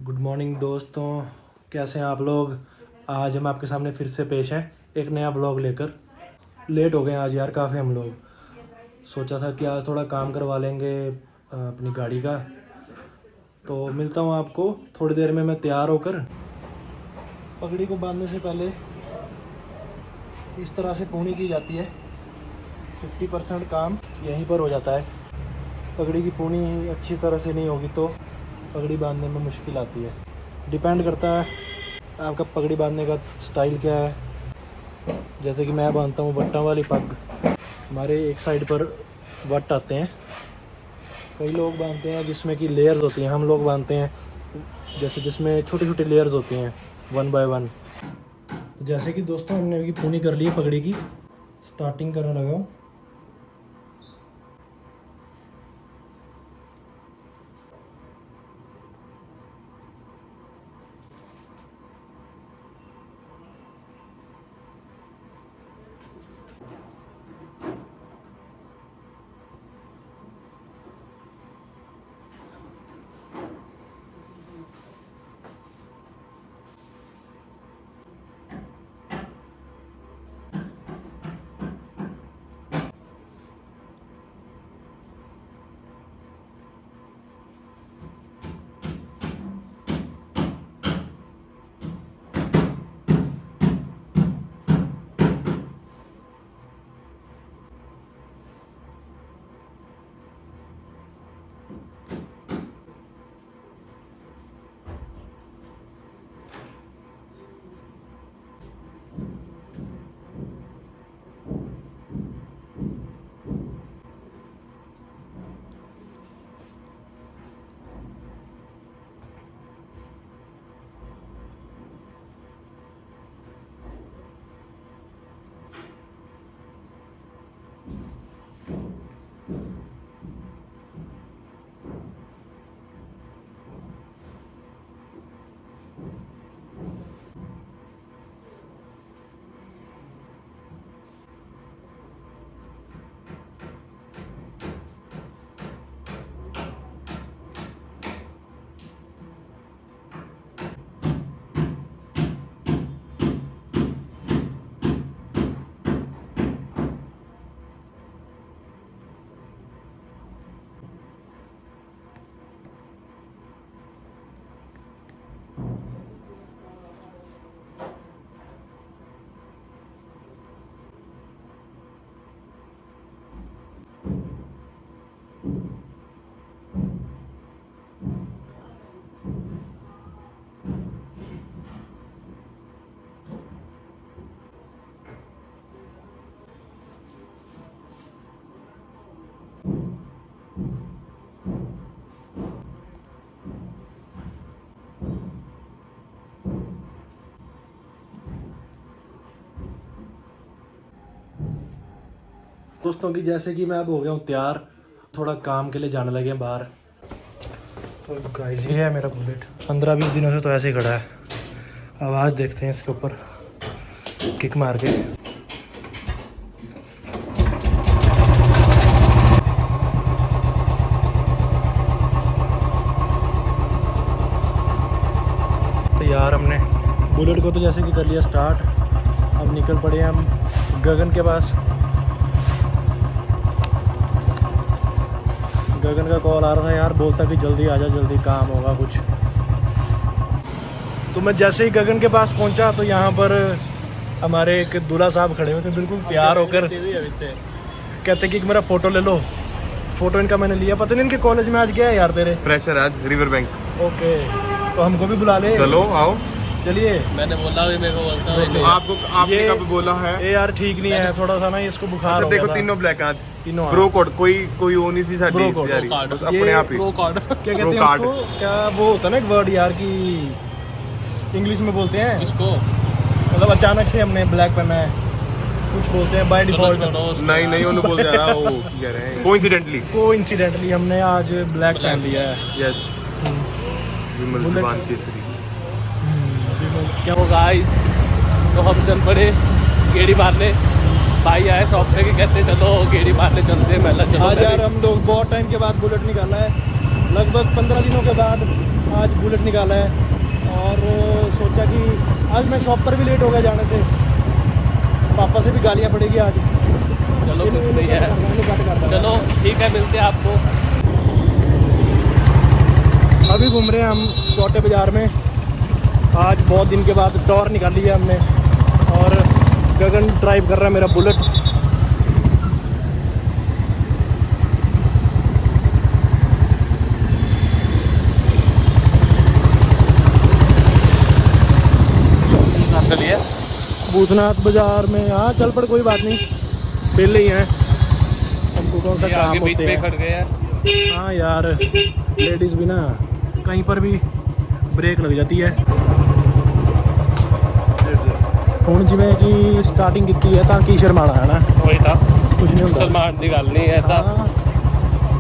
Good morning दोस्तों, कैसे हैं आप लोग। आज हम आपके सामने फिर से पेश हैं एक नया ब्लॉग लेकर। लेट हो गए आज यार काफ़ी हम लोग। सोचा था कि आज थोड़ा काम करवा लेंगे अपनी गाड़ी का। तो मिलता हूँ आपको थोड़ी देर में। मैं तैयार होकर, पगड़ी को बांधने से पहले इस तरह से पूनी की जाती है। 50% काम यहीं पर हो जाता है। पगड़ी की पूनी अच्छी तरह से नहीं होगी तो पगड़ी बांधने में मुश्किल आती है। डिपेंड करता है आपका पगड़ी बांधने का स्टाइल क्या है। जैसे कि मैं बांधता हूँ वट्टा वाली पग। हमारे एक साइड पर वट आते हैं। कई लोग बांधते हैं जिसमें कि लेयर्स होती हैं। हम लोग बांधते हैं जैसे जिसमें छोटी छोटी लेयर्स होती हैं 1 बाय 1। जैसे कि दोस्तों हमने अभी पूनी कर ली है पगड़ी की। स्टार्टिंग करने लगा हूँ। दोस्तों की जैसे कि मैं अब हो गया हूँ तैयार। थोड़ा काम के लिए जाने लगे हैं बाहर। तो गाइस ये है मेरा बुलेट। 15-20 दिनों से तो ऐसे ही खड़ा है। अब आज देखते हैं इसके ऊपर किक मार के। तो यार हमने बुलेट को तो जैसे कि कर लिया स्टार्ट। अब निकल पड़े हम गगन के पास। गगन का कॉल आ रहा था यार, बोलता कि जल्दी आ जा, जल्दी काम होगा कुछ। तो मैं जैसे ही गगन के पास पहुंचा तो यहाँ पर हमारे एक दूल्हा साहब खड़े हुए थे, बिल्कुल तैयार होकर। कहते कि मेरा फ़ोटो ले लो। फ़ोटो इनका मैंने लिया। पता नहीं इनके कॉलेज में आज गया है यार तेरे। फ्रेशर आज रिवर बैंक। ओके, तो हमको भी बुला ले। चलो आओ। चलिए। मैंने बोला भी, मेरे को बोलता है आपको आपने कब बोला है? ये यार ठीक नहीं है थोड़ा सा ना, इसको बुखार हो गया देखो था। तीनों ब्लैक आज। तीनों ब्रो कोड कोई वो नहीं सी साडी ब्रो कोड, तैयारी। Bro card. बस अपने आप ही प्रो कार्ड। क्या कहते ब्रो हैं कार्ड। उसको? क्या वो होता है ना एक वर्ड यार की इंग्लिश में बोलते हैं इसको मतलब अचानक से हमने ब्लैक पहना है, कुछ बोलते हैं बाय डिफॉल्ट। नहीं उन्होंने बोल जा रहा वो कह रहे हैं कोइंसिडेंटली हमने आज ब्लैक पहन लिया है। यस विमल बुलेट। जुबान केसरी। क्या तो गाइस, तो हम चल पड़े गेड़ी मारने। भाई आए शॉप पे कि कहते चलो गेड़ी मारने चलते हैं। मैं चलो आज यार हम लोग बहुत टाइम के बाद बुलेट निकाला है। लगभग 15 दिनों के बाद आज बुलेट निकाला है और सोचा कि आज मैं शॉप पर भी लेट हो गया जाने से, पापा से भी गालियाँ पड़ेगी आज। चलो कुछ नहीं है, चलो ठीक है, मिलते हैं आपको। अभी घूम रहे हैं हम छोटे बाज़ार में। आज बहुत दिन के बाद टॉर निकाली है हमने और गगन ड्राइव कर रहा है मेरा बुलेट। चलिए भूतनाथ बाज़ार में, हाँ चल पड़, कोई बात नहीं, बेले ही हैं, हमको कौन सा ये काम आगे बीच होते में हैं। खड़ गए हैं। हाँ यार, लेडीज़ भी ना कहीं पर भी ब्रेक लग जाती है। ਹੁਣ ਜਿਵੇਂ ਕਿ ਸਟਾਰਟਿੰਗ ਕੀਤੀ ਹੈ ਤਾਂ ਕੀ ਸ਼ਰਮਾਣਾ है ना, वही था, कुछ नहीं होता। सलमान की गल नहीं है था। हाँ,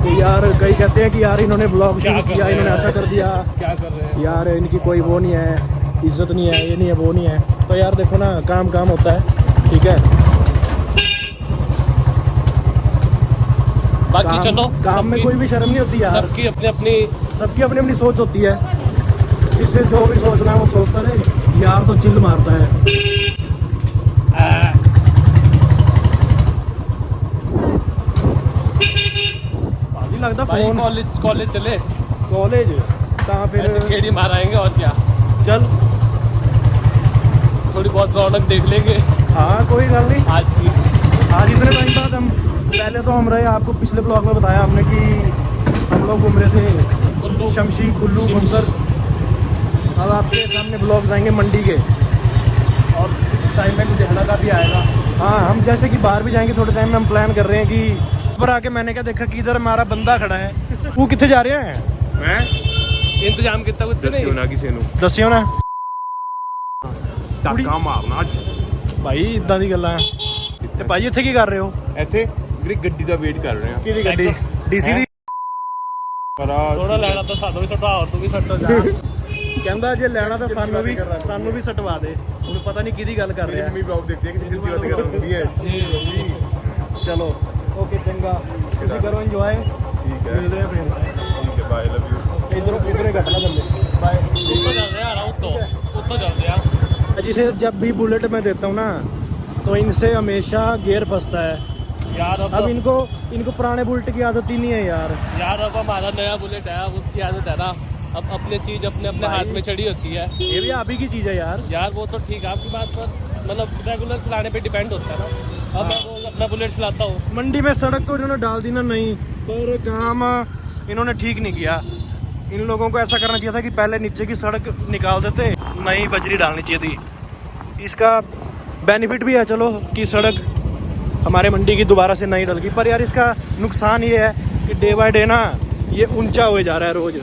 तो यार कई कहते हैं कि यार इन्होंने ब्लॉग क्या शुरू कर किया, रहे इन्होंने हैं? ऐसा कर दिया, क्या कर रहे हैं? यार इनकी कोई वो नहीं है, इज्जत नहीं है, ये नहीं है, वो नहीं है। तो यार देखो ना, काम काम होता है, ठीक है। बाकी चलो, काम में कोई भी शर्म नहीं होती यार, सबकी अपनी अपनी सबकी अपनी अपनी सोच होती है। जिससे जो भी सोचना है वो सोचता रहे, यार तो चिल्ल मारता है। भाजी लगता भाई फोन कॉलेज चले, कॉलेज कहाँ ऐसे फिर खेड़ी मार आएंगे और क्या, चल। थोड़ी बहुत रौनक देख लेंगे हाँ कोई गल नहीं, आज की। आज इतने टाइम बाद हम, पहले तो हम रहे, आपको पिछले ब्लॉग में बताया हमने कि हम लोग घूम रहे थे शमशी, कुल्लू, घूमकर। अब आपके सामने ब्लॉग्स आएंगे मंडी के और कुछ टाइम में लुधियाना का भी आएगा। हाँ, हम जैसे कि बाहर भी जाएंगे थोड़े टाइम में, हम प्लान कर रहे हैं कि पर आके मैंने क्या देखा कि इधर हमारा बंदा खड़ा है। वो कितने जा रहे हैं? मैं इंतजाम कितना कुछ ਦੱਸਿਓ नहीं। ਨਾ ਕਿਸੇ ਨੂੰ दसियो ना ਧੱਕਾ ਮਾਰਨਾ ਅੱਜ भाई, इदां दी गल्लां। ਤੇ ਭਾਈ ਇੱਥੇ ਕੀ ਕਰ ਰਹੇ ਹੋ? ਇੱਥੇ ਜਿਹੜੀ ਗੱਡੀ ਦਾ ਵੇਟ ਕਰ ਰਹੇ ਆ ਕਿਹਦੀ ਗੱਡੀ? ਡੀਸੀ ਦੀ। ਪਰ ਥੋੜਾ ਲੈਣਾ ਤਾਂ ਸਾਨੂੰ ਵੀ ਸਟਵਾ, ਹੋਰ ਤੂੰ ਵੀ ਸੱਟ ਜਾ। ਕਹਿੰਦਾ ਜੇ ਲੈਣਾ ਤਾਂ ਸਾਨੂੰ ਵੀ ਸਟਵਾ ਦੇ। ਹੁਣ ਪਤਾ ਨਹੀਂ ਕਿਹਦੀ ਗੱਲ ਕਰ ਮੇਰੀ ਰਿਹਾ। ਮੰਮੀ ਬਲੌਗ ਦੇਖਦੀ ਹੈ ਕਿਸੇ ਦਿਲ ਦੀ ਬਾਤ ਕਰ ਰਹੀ ਹੈ ਚਲੋ ਓਕੇ, ਚੰਗਾ, ਤੁਸੀਂ ਕਰੋ ਇੰਜੋਏ। ਠੀਕ ਹੈ ਮਿਲਦੇ ਆ ਫਿਰ। ਠੀਕ ਹੈ ਬਾਏ ਲਵ ਯੂ इधर घटना बंदे बाय। ਉੱਤੋਂ ਚੱਲਦੇ ਆ, ਉੱਤੋਂ ਚੱਲਦੇ ਆ। जिसे जब भी बुलेट में देता हूँ ना तो इनसे हमेशा गियर फंसता है। यार अब इनको पुराने बुलेट की आदत ही नहीं है यार। अब हमारा नया बुलेट है, अब उसकी आदत है ना, अब अपनी चीज अपने भाई, हाथ में चढ़ी होती है। ये भी आप ही की चीज़ है यार। वो तो ठीक है आपकी बात, पर मतलब रेगुलर चलाने पे डिपेंड होता है ना। अब मैं रोज अपना बुलेट चलाता हूँ। मंडी में सड़क तो इन्होंने डाल दी ना, नहीं, पर काम इन्होंने ठीक नहीं किया। इन लोगों को ऐसा करना चाहिए था कि पहले नीचे की सड़क निकाल देते, नई बजरी डालनी चाहिए थी। इसका बेनिफिट भी है चलो कि सड़क हमारे मंडी की दोबारा से नई डल गई, पर यार इसका नुकसान ये है कि डे बाय डे ना ये ऊंचा हुए जा रहा है रोज।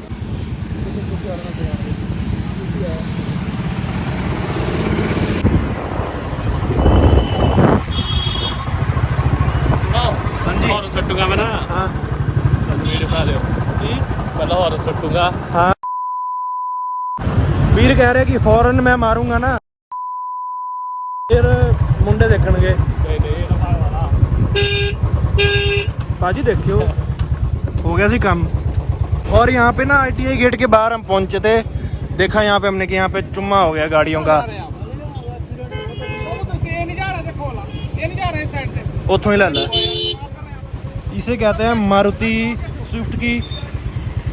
हाँ जी। और सट्टूंगा मैं ना, हाँ वीडियो बना रहे हो मतलब, और सट्टूंगा। हाँ, वीर कह रहे कि हॉर्न मैं मारूंगा ना फिर मुंडे देखणगे। नहीं नहीं, ये ना वाला। बाजी देखियो, हो गया सी काम। और यहाँ पे ना ITI गेट के बाहर हम पहुंचे थे, देखा यहाँ पे हमने कि यहाँ पे चुम्मा हो गया गाड़ियों का। उतों ही ला ला। इसे कहते हैं मारुति स्विफ्ट की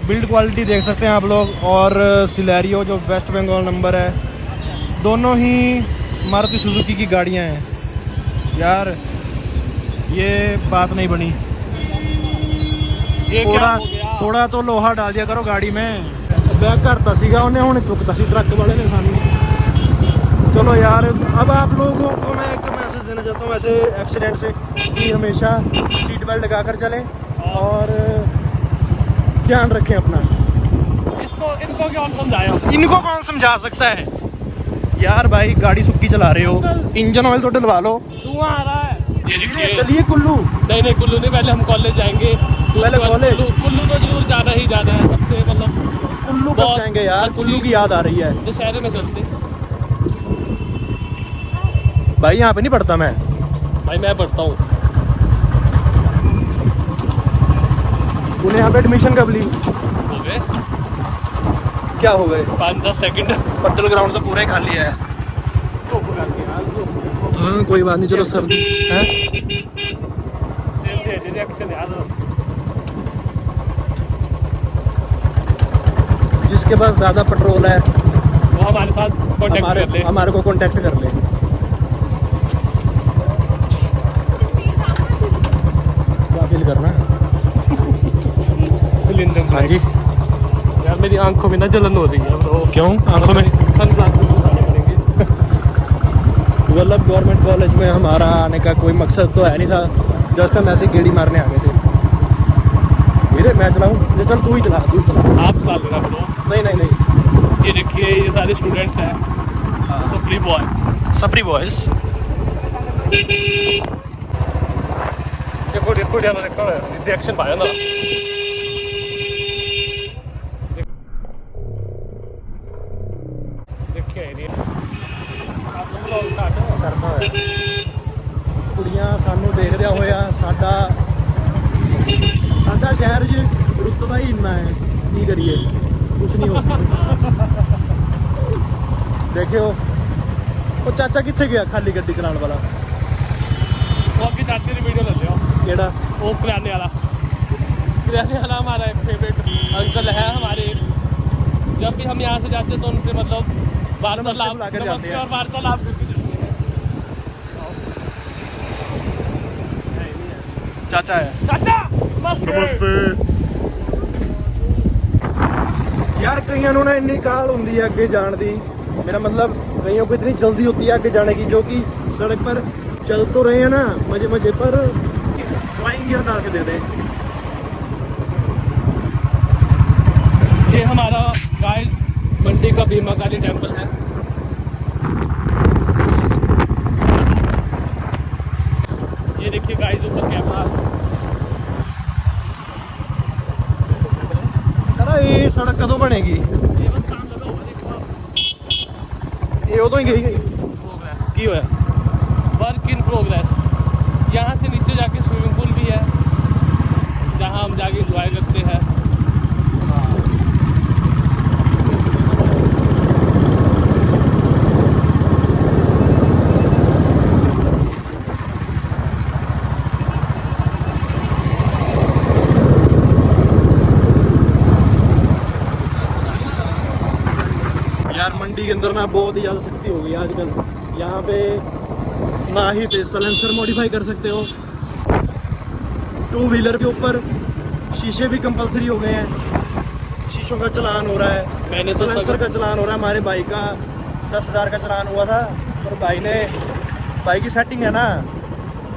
बिल्ड क्वालिटी, देख सकते हैं आप लोग। और सिलेरियो जो वेस्ट बंगाल नंबर है, दोनों ही मारुति सुजुकी की गाड़ियाँ हैं। यार ये बात नहीं बनी, ये क्या हो गया? थोड़ा तो लोहा डाल दिया करो गाड़ी में। बैग करता सीगा उन्हें, हुण चुकता सी ट्रक वाले ने सानू। चलो यार, अब आप लोगों को मैं एक मैसेज देना चाहता हूँ ऐसे एक्सीडेंट से कि हमेशा सीट बेल्ट लगा कर चलें और ध्यान रखें अपना। इनको कौन समझाया? इनको कौन समझा सकता है यार। भाई गाड़ी सुक्की चला रहे हो, इंजन ऑयल तो डलवा लो। धुआं आ रहा है। ये देखिए। चलिए कुल्लू। नहीं कुल्लू नहीं, पहले हम कॉलेज जाएंगे। पहले कॉलेज? कुल्लू तो जरूर जाना है सबसे, मतलब कुल्लू कब बहुत जाएंगे यार? अच्छी- कुल्लू की याद आ रही है दशहरे में चलते। भाई, यहाँ पे नहीं पढ़ता मैं। भाई मैं पढ़ता हूँ। उन्हें यहाँ पे एडमिशन कब ली? हो गए क्या हो गए? 5-10 सेकंड। पट्टल ग्राउंड तो पूरा ही खाली है। हाँ कोई बात नहीं, चलो सर्दी है। रिएक्शन यार, जिसके पास ज़्यादा पेट्रोल है वो हमारे साथ कांटेक्ट कर ले। हमारे को कांटेक्ट कर ले। क्या फील करना है? हाँ जी। यार मेरी आंखों में ना जलन हो रही है ब्रो। क्यों आंखों में? सन ग्लासेस लगाने पड़ेंगे। मतलब गवर्नमेंट कॉलेज में हमारा आने का कोई मकसद तो है नहीं था, जस्ट हम ऐसे गेड़ी मारने आ गए थे। मेरे मैं चलाऊँ? चल तू ही चला, तू ही चला। आप चला लेना ब्रो। नहीं नहीं नहीं, ये देखिए ये सारे स्टूडेंट्स हैं, सप्री बॉय। सप्री बॉयज। देखो देखो यार, देखो रिएक्शन पाया ना। देखिए ये आप लोग करना है। कुड़ियाँ सानू देखदे होया साडा शहर च रुतबा ही इन्ना है, की करिए, कुछ नहीं हो। देखियो वो चाचा कित्थे गया खाली गड्डी चलाने वाला? वो आपके चाचे की वीडियो लेते हो। केड़ा? वो किराने वाला हमारा एक फेवरेट अंकल है हमारे। जब भी हम यहाँ से जाते हैं तो उनसे मतलब वार्तालाप, नमस्ते और वार्तालाप करके जाते हैं। चाचा है। चाचा नमस्ते। यार कईयों ने इन्नी काल होंगी है अगे जाने की, मेरा मतलब कईयों को इतनी जल्दी होती है आगे जाने की, जो कि सड़क पर चल तो रहे हैं ना मजे मजे पर, फ्लाइंग गियर डाल के दे दें। ये हमारा गाइस मंडी का भीमा काली टेम्पल है। ये देखिए गाइस ऊपर कैमरा। अरे ये सड़क कदों बनेगी? ये बस काम लगा हुआ देखो। ये उदों ही गई की होया? Work in progress. यहाँ से नीचे जाके स्विमिंग पूल भी है, जहाँ हम जाके एंजॉय करते हैं। यार मंडी के अंदर ना बहुत ही ज़्यादा सख्ती हो गई आजकल। यहाँ पे ना ही पे सलेंसर मॉडिफाई कर सकते हो, 2 व्हीलर के ऊपर शीशे भी कंपलसरी हो गए हैं, शीशों का चलान हो रहा है, मैंने तो सलेंसर का चलान हो रहा है। हमारे भाई का 10,000 का चलान हुआ था, और भाई की सेटिंग है ना,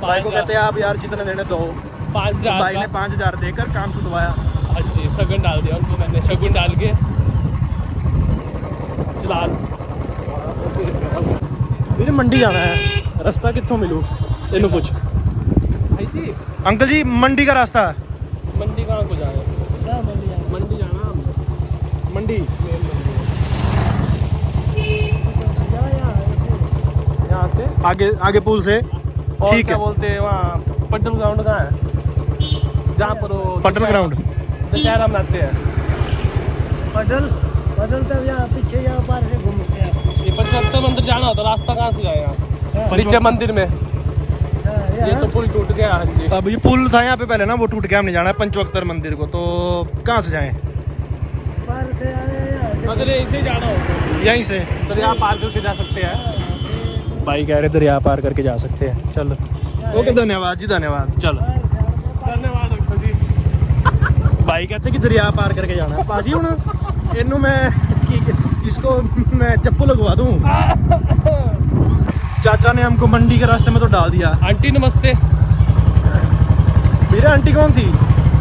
भाई को कहते हैं आप यार जितने देने दो। 5,000 भाई ने 5,000 देकर काम छुटवाया। हाँ जी, शगुन डाल दिया उनको मैंने। शगुन डाल के चलान। मेरे मंडी जाना है, रास्ता कित्थों मिलू तेनू कुछ? भाई जी अंकल जी मंडी का रास्ता? मंडी कहाँ को जाए? मंडी जाना मंडी यहाँ से आगे पुल से। और ठीक क्या है। बोलते हैं वहाँ पट्टल ग्राउंड कहाँ है? जहाँ पर वो पट्टल ग्राउंड दशहरा मनाते हैं। बदल तब यहाँ पीछे यहाँ पार से घूम से ये 75 मंदिर जाना होता, रास्ता कहाँ से जाएगा? नीचे मंदिर में। ये तो पुल टूट गया। हाँ जी, अब ये पुल था यहाँ पे पहले ना, वो टूट गया, हमने जाना है पंचवक्तर मंदिर को, तो कहाँ से जाएं? पार से आए अगर ऐसे ही जाना होता यहीं से दरिया पार करके जा सकते हैं। भाई कह रहे दरिया पार करके जा सकते हैं। चल ओके, धन्यवाद जी, धन्यवाद। चलो धन्यवाद अंकल जी। भाई कहते कि दरिया पार करके जाना है। भाजी हूँ इनू मैं इसको मैं चप्पू लगवा दूँ। चाचा ने हमको मंडी के रास्ते में तो डाल दिया। आंटी नमस्ते। मेरे आंटी कौन थी?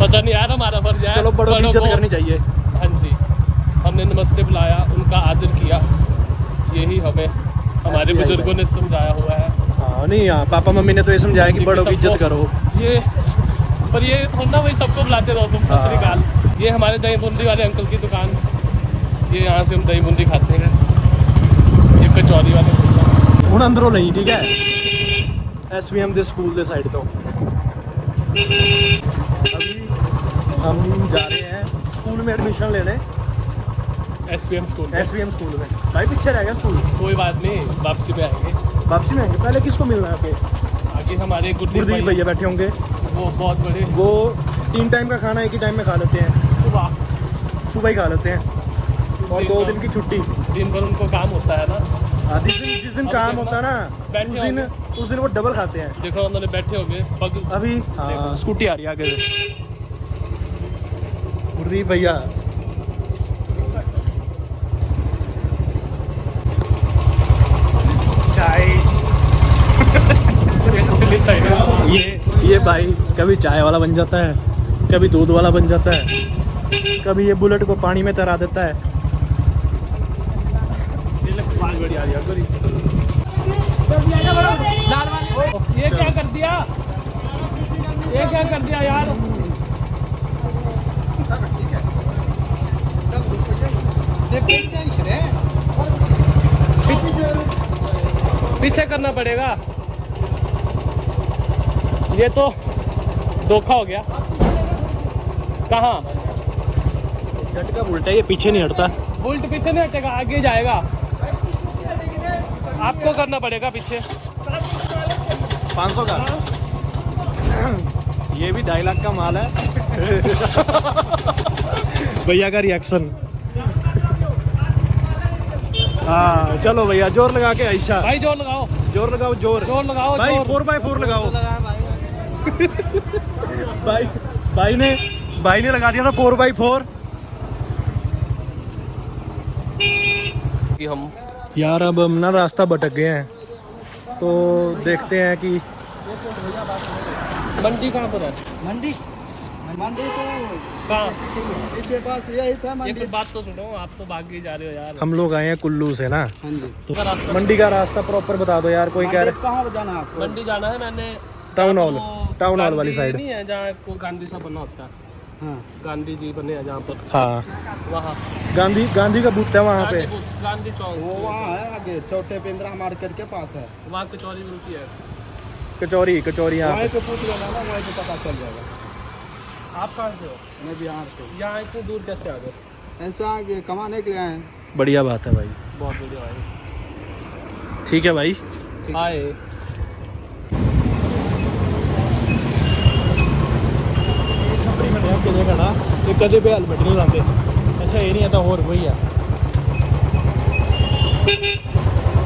पता नहीं यार, हमारा फर्ज है चलो बड़ों की इज्जत को- करनी चाहिए। हाँ जी, हमने नमस्ते बुलाया, उनका आदर किया। यही हमें हमारे SBI बुजुर्गों ने समझाया हुआ है। हाँ नहीं, हाँ पापा मम्मी ने तो ये समझाया कि बड़ों की इज्जत सबको- करो। ये पर ये थोड़ा ना वही सबको बुलाते रहो तुम। सत श्री अकाल। ये हमारे दही बूंदी वाले अंकल की दुकान। ये यहाँ से हम दही बूंदी खाते हैं। ये कचौरी वाले ਹੁਣ ਅੰਦਰੋਂ ਲਈ ਠੀਕ ਹੈ SVM ਦੇ ਸਕੂਲ ਦੇ ਸਾਈਡ ਤੋਂ अभी हम जा रहे हैं स्कूल में एडमिशन लेने। SPM school. SPM स्कूल में। भाई पीछे रह गया स्कूल। कोई बात नहीं, वापसी पे आएंगे। वापसी में आएंगे। पहले किसको मिलना है आपके? आगे हमारे गुरदीप भैया बैठे होंगे। वो बहुत बड़े, वो 3 टाइम का खाना एक ही टाइम में खा लेते हैं। सुबह ही खा लेते हैं और 2 दिन की छुट्टी। दिन भर उनको काम होता है ना। हाँ, जिस दिन काम होता है ना उस दिन वो डबल खाते हैं। देखो उन्होंने बैठे होंगे पग। अभी हाँ, स्कूटी आ रही है आगे से। गुरदीप भैया चाय। ये भाई कभी चाय वाला बन जाता है, कभी दूध वाला बन जाता है, कभी ये बुलेट को पानी में तैरा देता है। ये क्या कर दिया, ये क्या कर दिया यार। पीछे करना पड़ेगा, ये तो धोखा हो गया। कहाँ झटका उल्टा, ये पीछे नहीं हटता। बुल्ट पीछे नहीं हटेगा, आगे जाएगा। आपको करना पड़ेगा पीछे। 500 का ये भी 2.5 लाख का माल है। भैया का रिएक्शन। हाँ चलो भैया, जोर लगा के। ऐसा भाई जोर लगाओ, जोर लगाओ, जोर लगाओ भाई। जोर। 4x4 लगाओ। भाई ने लगा दिया था 4x4। कि हम यार अब हम ना रास्ता भटक गए हैं, तो देखते हैं कि मंडी कहाँ पर है। मंडी तो कहाँ, पीछे पास यही था ये कुछ बात तो सुनो, आप तो भाग के जा रहे हो यार। हम लोग आए हैं कुल्लू से ना। हाँ जी। तो मंडी का रास्ता प्रॉपर बता दो यार। कोई कह रहा कहाँ जाना है आपको? मंडी जाना है मैंने। टाउन हॉल, वो टाउन हॉल वाली गांधी साइड। नहीं है जहाँ को गांधी सा बना होता है। हाँ। गांधी जी बने हैं जहाँ पर, हाँ, वहाँ गांधी का बूथ है वहाँ पे। गांधी वो चौक, वहाँ है आगे, छोटे पेंद्रा मार्केट के पास है। वहाँ कचौरी मिलती है। कचौरी यहाँ वहीं पे। पे पूछ लेना ना, वहीं पे पता चल जाएगा। आप कहाँ से हो? मैं बिहार से। यहाँ इतनी दूर कैसे आ गए? ऐसा आगे कमाने के लिए आए हैं। बढ़िया बात है भाई। बहुत बढ़िया भाई। ठीक है भाई। आए कदे पे हेलमेट नहीं लाते। अच्छा ये नहीं आता और वही है।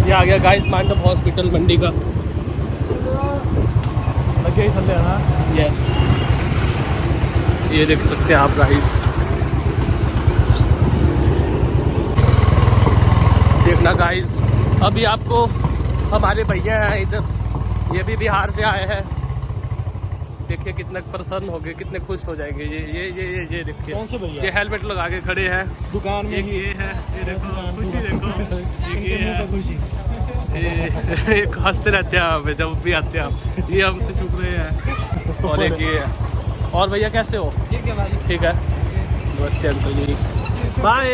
ये आ गया गाइस मांडव हॉस्पिटल मंडी का। लगे ही थल्ले है ना। यस, ये देख सकते हैं आप गाइस। देखना गाइस, अभी आपको हमारे भैया हैं इधर, ये भी बिहार से आए हैं। देखिए कितने प्रसन्न हो गए, कितने खुश हो जाएंगे। ये देखिए कौन से भैया? ये हेलमेट लगा के खड़े हैं दुकान में एक ही। ये है, ये देखो खुशी देखो। एक ये है, खुशी। एक हंसते रहते हैं हमें जब भी आते हैं आप। ये हमसे छुप रहे हैं। और एक ये है। और भैया कैसे हो? ठीक है भाई। ठीक है, नमस्ते अंकल जी, बाय।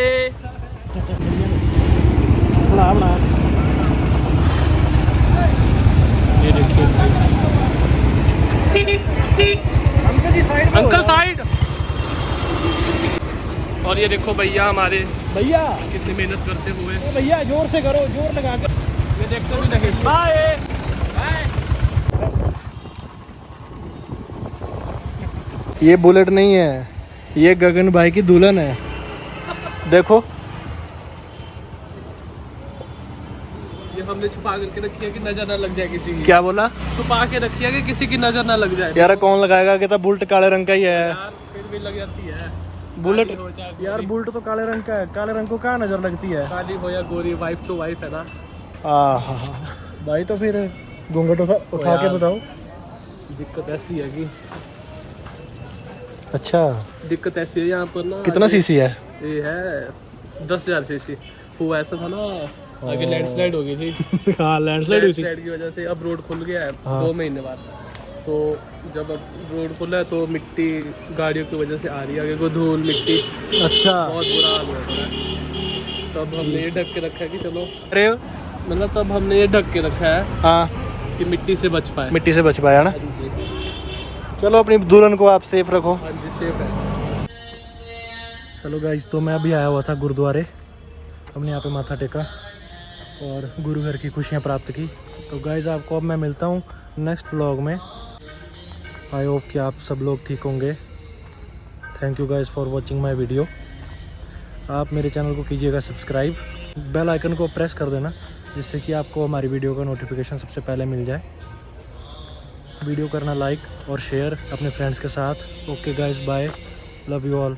ये देखिए अंकल साइड। और ये देखो भैया हमारे भैया कितनी मेहनत करते हुए। भैया जोर से करो, जोर लगा कर। ये देखते भी नहीं। बाय। ये बुलेट नहीं है, ये गगन भाई की दुल्हन है। देखो ये हमने छुपा करके रखी है कि नजर ना लग जाए किसी की। क्या बोला? छुपा के रखी है कि किसी की नजर ना लग जाए। यार कौन लगाएगा? कहता बुलेट काले रंग का ही है। यार फिर भी लग जाती है बुलेट काली हो चाहे गोरी। यार बुलेट तो काले रंग का है, काले रंग को कहाँ नजर लगती है? काली हो या गोरी, वाइफ तो वाइफ है ना। भाई तो फिर घूंघट उठा के यार। बताओ। दिक्कत ऐसी है कि अच्छा दिक्कत ऐसी है यहाँ पर ना। कितना सीसी है? ये है 10,000 सीसी। वो ऐसा था ना, आगे लैंडस्लाइड हो गई थी। हाँ लैंडस्लाइड हुई थी। लैंडस्लाइड की वजह से अब रोड खुल गया है हाँ। 2 महीने बाद। तो जब अब रोड खुला है तो मिट्टी गाड़ियों की वजह से आ रही है आगे को, धूल मिट्टी, अच्छा बहुत बुरा हाल हुआ है। तब हमने ये ढक के रखा है कि चलो, अरे मतलब तब हमने ये ढक के रखा है हाँ कि मिट्टी से बच पाए। मिट्टी से बच पाया ना। हाँ जी, चलो अपनी दुल्हन को आप सेफ रखो। हाँ जी, सेफ है। हेलो गाइस, तो मैं अभी आया हुआ था गुरुद्वारे हमने यहाँ पे माथा टेका और गुरु घर की खुशियाँ प्राप्त की। तो गाइज़ आपको अब मैं मिलता हूँ नेक्स्ट व्लॉग में। आई होप कि आप सब लोग ठीक होंगे। Thank you guys for watching my video. आप मेरे चैनल को कीजिएगा सब्सक्राइब, बेल आइकन को प्रेस कर देना जिससे कि आपको हमारी वीडियो का नोटिफिकेशन सबसे पहले मिल जाए। वीडियो करना लाइक और शेयर अपने फ्रेंड्स के साथ। Okay guys, bye, love you all.